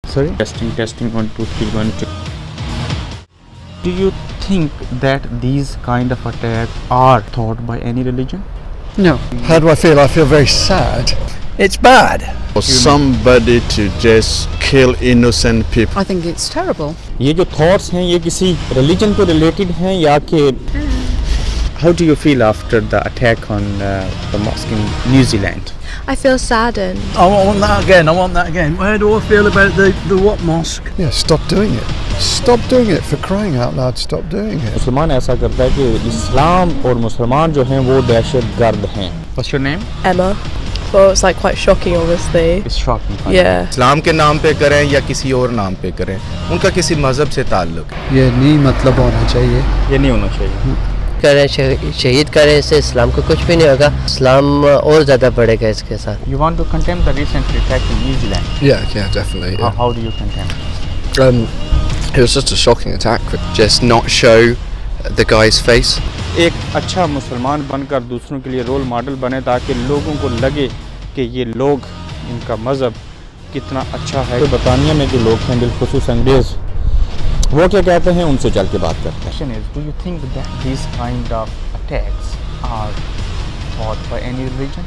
Sorry? Testing 1 2 3 1 2. Do you think that these kind of attacks are taught by any religion? No. How do I feel? I feel very sad. It's bad. For somebody to just kill innocent people. I think it's terrible. ये जो thoughts हैं ये किसी religion को related हैं या कि How do you feel after the attack on the mosque in New Zealand? I feel saddened. I want that again. I want that again. How do I feel about the what mosque? Yeah, stop doing it. Stop doing it, for crying out loud. Stop doing it. मुसलमान ऐसा करता है कि इस्लाम और मुसलमान जो हैं वो दहशतगर्द हैं. What's your name? Emma. Well, it's like quite shocking, obviously. It's shocking. Yeah. इस्लाम के नाम पे करें या किसी और नाम पे करें, उनका किसी मजहब से ताल्लुक है. ये नहीं मतलब होना चाहिए. ये नहीं होना चाहिए. करें शहीद करें, इससे इस्लाम को कुछ भी नहीं होगा, इस्लाम और ज़्यादा बढ़ेगा इसके साथ. You want to condemn the recent attack in New Zealand? Yeah, definitely. Yeah. How do you condemn? It was just a shocking attack. Just not show the guy's face. एक अच्छा मुसलमान बनकर दूसरों के लिए रोल मॉडल बने ताकि लोगों को लगे कि ये लोग, इनका मज़हब कितना अच्छा है. तो बरतानिया में जो लोग हैं बिलखुसूस अंग्रेज़, वो क्या कहते हैं उनसे चल के बात करते हैं. Do you think that these kind of attacks are taught by any religion?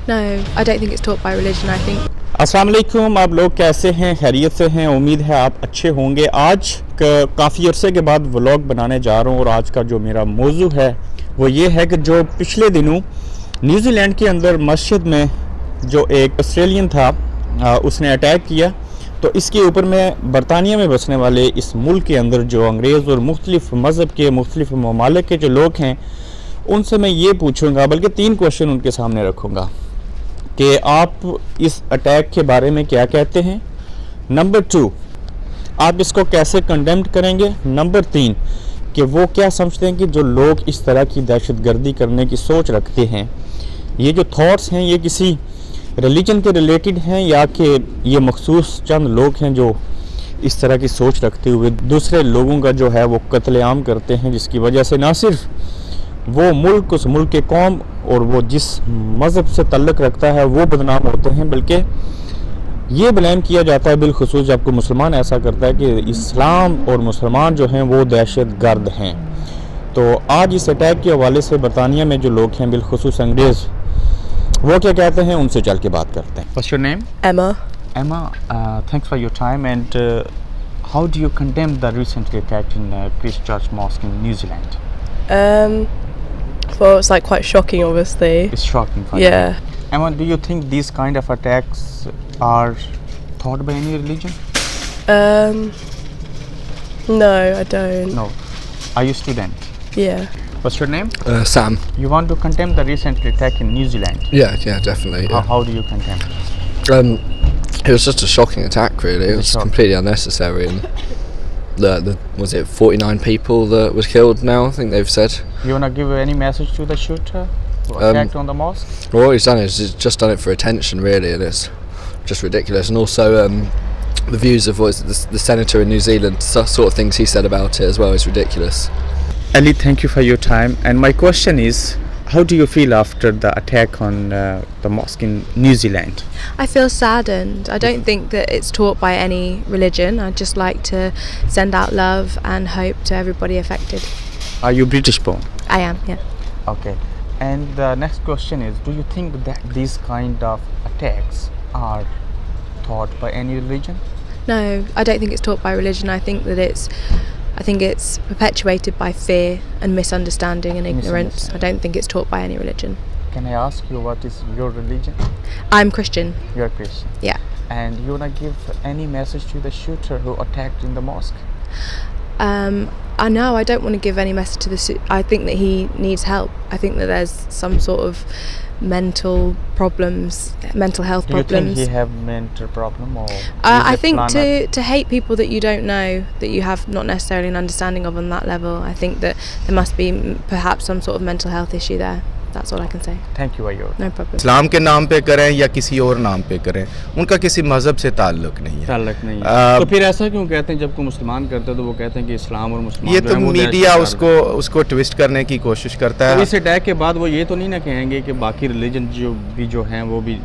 No, I don't think it's taught by religion. I think. अस्सलाम वालेकुम, आप लोग कैसे हैं? खैरियत से हैं? उम्मीद है आप अच्छे होंगे. आज काफ़ी अरसे के बाद व्लॉग बनाने जा रहा हूँ और आज का जो मेरा मौजू है वो ये है कि जो पिछले दिनों न्यूजीलैंड के अंदर मस्जिद में जो एक ऑस्ट्रेलियन था उसने अटैक किया, तो इसके ऊपर मैं बरतानिया में बसने वाले इस मुल्क के अंदर जो अंग्रेज़ और मुख्तलिफ़ मज़हब के मुख्तलिफ़ ममालिक के जो लोग हैं उनसे मैं ये पूछूंगा, बल्कि 3 क्वेश्चन उनके सामने रखूंगा कि आप इस अटैक के बारे में क्या कहते हैं. नंबर 2, आप इसको कैसे कंडेम करेंगे. नंबर 3, कि वो क्या समझते हैं कि जो लोग इस तरह की दहशतगर्दी करने की सोच रखते हैं, ये जो थॉट्स हैं ये किसी रिलीजन के रिलेटेड हैं या कि ये मखसूस चंद लोग हैं जो इस तरह की सोच रखते हुए दूसरे लोगों का जो है वो कत्लेआम करते हैं, जिसकी वजह से ना सिर्फ वो मुल्क, उस मुल्क के कौम और वो जिस मज़हब से तल्लुक़ रखता है वो बदनाम होते हैं, बल्कि ये ब्लेम किया जाता है बिलखुसूस जब कोई मुसलमान ऐसा करता है कि इस्लाम और मुसलमान जो हैं वो दहशतगर्द हैं. तो आज इस अटैक के हवाले से बरतानिया में जो लोग हैं बिलखुसूस अंग्रेज़, वो क्या कहते हैं उनसे चल के बात करते हैं. What's your name? Emma. Emma, thanks for your time. And how do you condemn the recent attack in Christchurch Mosque in New Zealand? Well, it's like quite shocking, obviously. It's shocking for you. Yeah. Emma, do you think these kind of attacks are taught by any religion? No, I don't. No. Are you student? Yeah. What's your name? Sam. You want to condemn the recent attack in New Zealand? Yeah, definitely. Yeah. How do you condemn? It was just a shocking attack, really. It was completely unnecessary. And was it 49 people that was killed now, I think they've said. You want to give any message to the shooter who attacked on the mosque? Well, what he's done is he's just done it for attention, really, and it's just ridiculous. And also the views of the senator in New Zealand, sort of things he said about it as well is ridiculous. Ali, thank you for your time. And my question is, how do you feel after the attack on the mosque in New Zealand? I feel saddened. I don't think that it's taught by any religion. I'd just like to send out love and hope to everybody affected. Are you British born? I am, yeah. Okay. And the next question is, do you think that these kind of attacks are taught by any religion? No, I don't think it's taught by religion. I think it's perpetuated by fear and misunderstanding and ignorance. I don't think it's taught by any religion. Can I ask you what is your religion? I'm Christian. You're Christian. Yeah. And you wanna give any message to the shooter who attacked in the mosque? I know I don't want to give any message to I think that he needs help. I think that there's some sort of mental health problems. Do you think he have mental problem or? I think to hate people that you don't know, that you have not necessarily an understanding of on that level, I think that there must be perhaps some sort of mental health issue there. That's all I can say. Thank you, Ayyur. No problem. इस्लाम के नाम पे करें या किसी और नाम पे करें, उनका किसी मजहब से ताल्लुक नहीं है. तो फिर ऐसा क्यों कहते हैं? जब कोई मुसलमान करता है तो वो कहते हैं कि इस्लाम और मुसलमान, ये तो मीडिया उसको ट्विस्ट करने की कोशिश करता है. तो इस अटैक के बाद वो ये तो नहीं ना कहेंगे कि बाकी रिलीजन जो हैं वो भी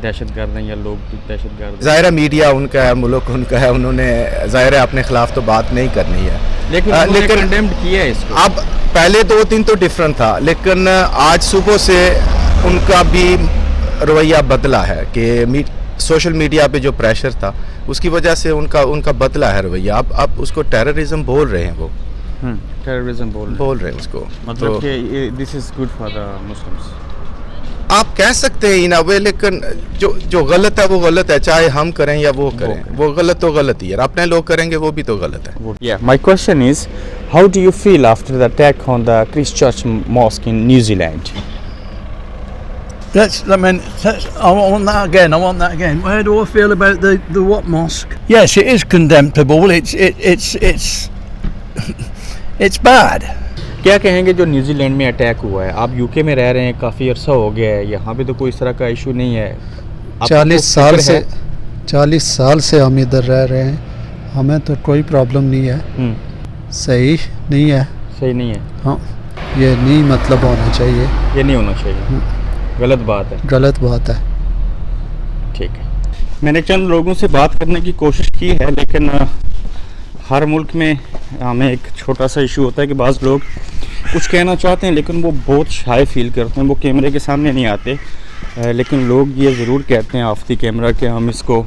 दहशतगर्द हैं या लोग दहशतगर्द हैं। ज़ाहिर है मीडिया उनका है, मुल्क उनका है, उन्होंने ज़ाहिर है अपने ख़िलाफ़ तो बात नहीं करनी है, लेकिन कंडेम्ड किया है इसको। अब पहले 2-3 तो डिफरेंट था, लेकिन आज सुबह से उनका भी रवैया बदला है कि सोशल मीडिया पे जो प्रेशर था उसकी वजह से उनका बदला है रवैया। अब उसको टेररिज्म बोल रहे हैं, वो टेररिज्म बोल रहे हैं उसको, मतलब कि this is good for the Muslims. आप कह सकते हैं इन वे, लेकिन जो गलत है वो गलत है, चाहे हम करें या वो करें, वो गलत तो गलत ही है, अपने लोग करेंगे वो भी तो गलत है। Yeah, my question is, how do you feel after the attack on the Christchurch mosque in New Zealand? I want that again. Where do I feel about the what mosque? Yes, it is condemnable. It's bad. क्या कहेंगे जो New Zealand में attack हुआ है? आप UK में रह रहे हैं, काफ़ी अरसा हो गया है, यहाँ पे तो कोई इस तरह का इशू नहीं है। 40 साल से हम इधर रह रहे हैं, हमें तो कोई प्रॉब्लम नहीं है। सही नहीं है। हाँ, ये नहीं मतलब होना चाहिए, ये नहीं होना चाहिए, गलत बात है। ठीक है, मैंने चंद लोगों से बात करने की कोशिश की है, लेकिन हर मुल्क में हमें एक छोटा सा इशू होता है कि बाज़ लोग कुछ कहना चाहते हैं लेकिन वो बहुत शाय फील करते हैं, वो कैमरे के सामने नहीं आते, लेकिन लोग ये ज़रूर कहते हैं ऑफ द कैमरा कि हम इसको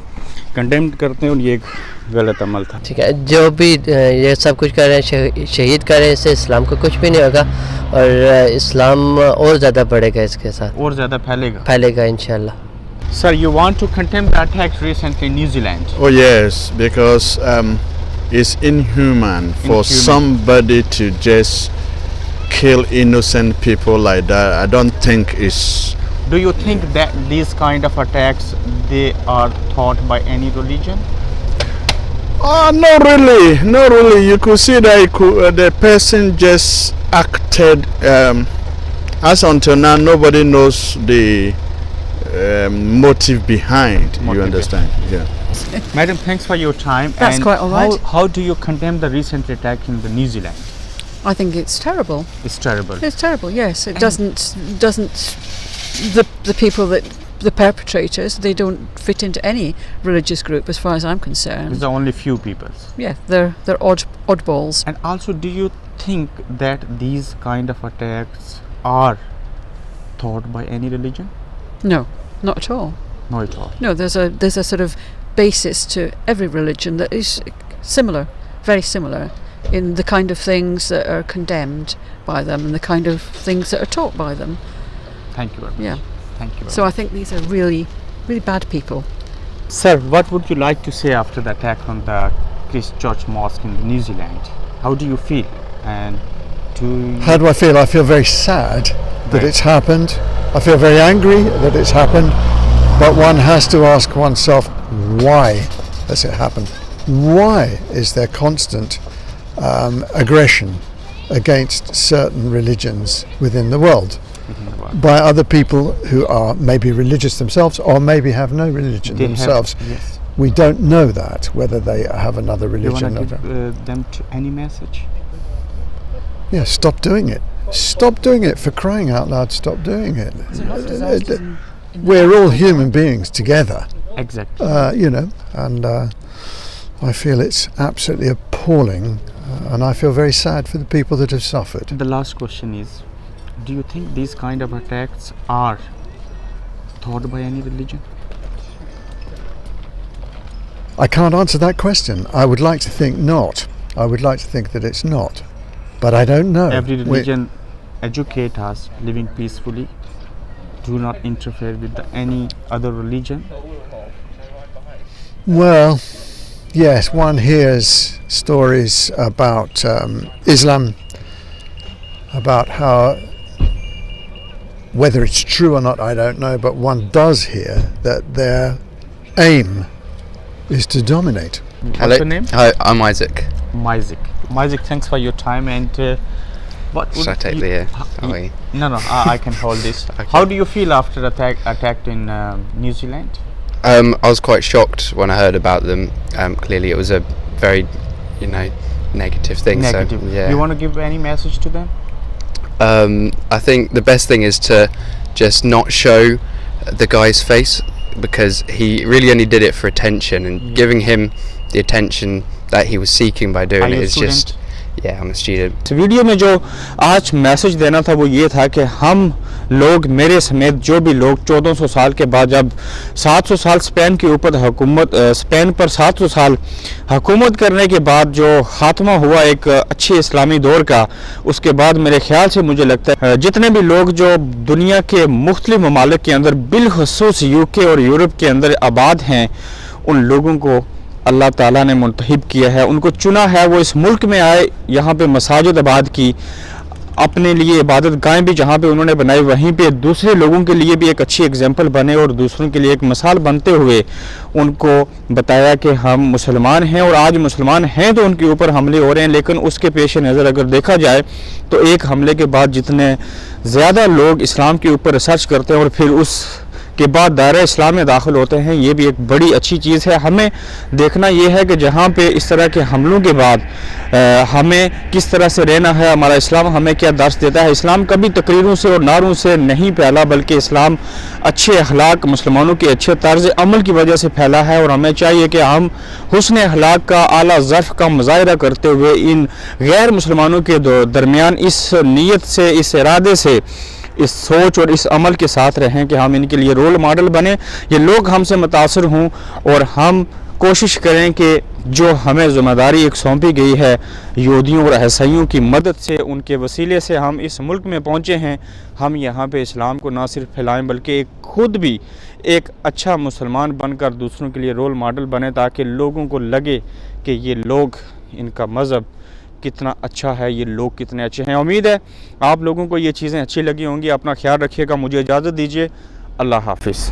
कंडेम करते हैं और ये एक गलत अमल था। ठीक है, जो भी ये सब कुछ कर रहे हैं, शहीद कर रहे हैं, इससे इस्लाम को कुछ भी नहीं होगा और इस्लाम और ज़्यादा बढ़ेगा, इसके साथ और ज़्यादा फैलेगा इंशाल्लाह। Sir, you want to condemn the attacks recently in New Zealand? Oh yes, because it's inhuman for somebody to just kill innocent people like that. I don't think it's. Do you think that these kind of attacks they are taught by any religion? Not really. You could see that the person just acted. As until now, nobody knows the motive behind. You understand? Yeah. Madam, thanks for your time. That's quite all right. How do you condemn the recent attack in the New Zealand? I think it's terrible. It's terrible. It's terrible. Yes, it doesn't. The people that the perpetrators, they don't fit into any religious group as far as I'm concerned. There's only few people. Yeah, they're oddballs. And also, do you think that these kind of attacks are taught by any religion? No, not at all. No, at all. No, there's a sort of basis to every religion that is similar, very similar, in the kind of things that are condemned by them and the kind of things that are taught by them. Thank you very much. Yeah. Thank you very So much. I think these are really, really bad people. Sir, what would you like to say after the attack on the Christchurch mosque in New Zealand? How do you feel? And how do I feel? I feel very sad that it's happened. I feel very angry that it's happened. But one has to ask oneself, why has it happened? Why is there constant aggression against certain religions within the world by other people who are maybe religious themselves or maybe have no religion themselves? Yes. We don't know that, whether they have another religion. You want to give them to any message? Yeah, stop doing it. Stop doing it, for crying out loud, stop doing it. We're all human beings together. Exactly. And I feel it's absolutely appalling, and I feel very sad for the people that have suffered. The last question is, do you think these kind of attacks are taught by any religion? I can't answer that question. I would like to think not. I would like to think that it's not. But I don't know. Every religion educate us living peacefully. Do not interfere with any other religion. Well, yes, one hears stories about Islam, about how, whether it's true or not, I don't know, but one does hear that their aim is to dominate. What's your name? Hi, I'm Isaac. Isaac, thanks for your time. And what should I take the No, I can hold this. Okay. How do you feel after attack in New Zealand? I was quite shocked when I heard about them. Clearly, it was a very, negative thing. Negative. So, yeah. You want to give any message to them? I think the best thing is to just not show the guy's face. because he really only did it for attention, and giving him the attention that he was seeking by doing it is just, yeah, I'm a student. इस video में जो आज message देना था वो ये था कि हम लोग, मेरे समेत जो भी लोग 1400 साल के बाद, जब 700 साल स्पेन के ऊपर हुकूमत, स्पेन पर 700 साल हुकूमत करने के बाद जो खात्मा हुआ एक अच्छे इस्लामी दौर का, उसके बाद मेरे ख्याल से मुझे लगता है जितने भी लोग जो दुनिया के मुख्तलिफ ममालिक के अंदर बिलखुसूस यूके और यूरोप के अंदर आबाद हैं, उन लोगों को अल्लाह ताला ने मुंतखब किया है, उनको चुना है, वो इस मुल्क में आए, यहाँ पे मसाजिद आबाद की, अपने लिए इबादत गाहें भी जहाँ पे उन्होंने बनाई, वहीं पे दूसरे लोगों के लिए भी एक अच्छी एग्जांपल बने और दूसरों के लिए एक मिसाल बनते हुए उनको बताया कि हम मुसलमान हैं, और आज मुसलमान हैं तो उनके ऊपर हमले हो रहे हैं, लेकिन उसके पेश नज़र अगर देखा जाए तो एक हमले के बाद जितने ज़्यादा लोग इस्लाम के ऊपर रिसर्च करते हैं और फिर उस के बाद दायरा इस्लाम में दाखिल होते हैं, ये भी एक बड़ी अच्छी चीज़ है। हमें देखना ये है कि जहाँ पे इस तरह के हमलों के बाद हमें किस तरह से रहना है, हमारा इस्लाम हमें क्या दर्स देता है। इस्लाम कभी तकरीरों से और नारों से नहीं फैला, बल्कि इस्लाम अच्छे अखलाक, मुसलमानों के अच्छे तर्ज अमल की वजह से फैला है, और हमें चाहिए कि हम हुस्न अखलाक का, आला ज़र्फ़ का मुज़ाहिरा करते हुए इन गैर मुसलमानों के दरमियान इस नीयत से, इस इरादे से, इस सोच और इस अमल के साथ रहें कि हम इनके लिए रोल मॉडल बने, ये लोग हमसे मुतासर हों, और हम कोशिश करें कि जो हमें ज़िम्मेदारी एक सौंपी गई है यहूदियों और ईसाइयों की मदद से, उनके वसीले से हम इस मुल्क में पहुँचे हैं, हम यहाँ पे इस्लाम को ना सिर्फ फैलाएं बल्कि खुद भी एक अच्छा मुसलमान बनकर दूसरों के लिए रोल मॉडल बने, ताकि लोगों को लगे कि ये लोग, इनका मज़हब कितना अच्छा है, ये लोग कितने अच्छे हैं। उम्मीद है आप लोगों को ये चीज़ें अच्छी लगी होंगी। अपना ख्याल रखिएगा, मुझे इजाज़त दीजिए, अल्लाह हाफिज़।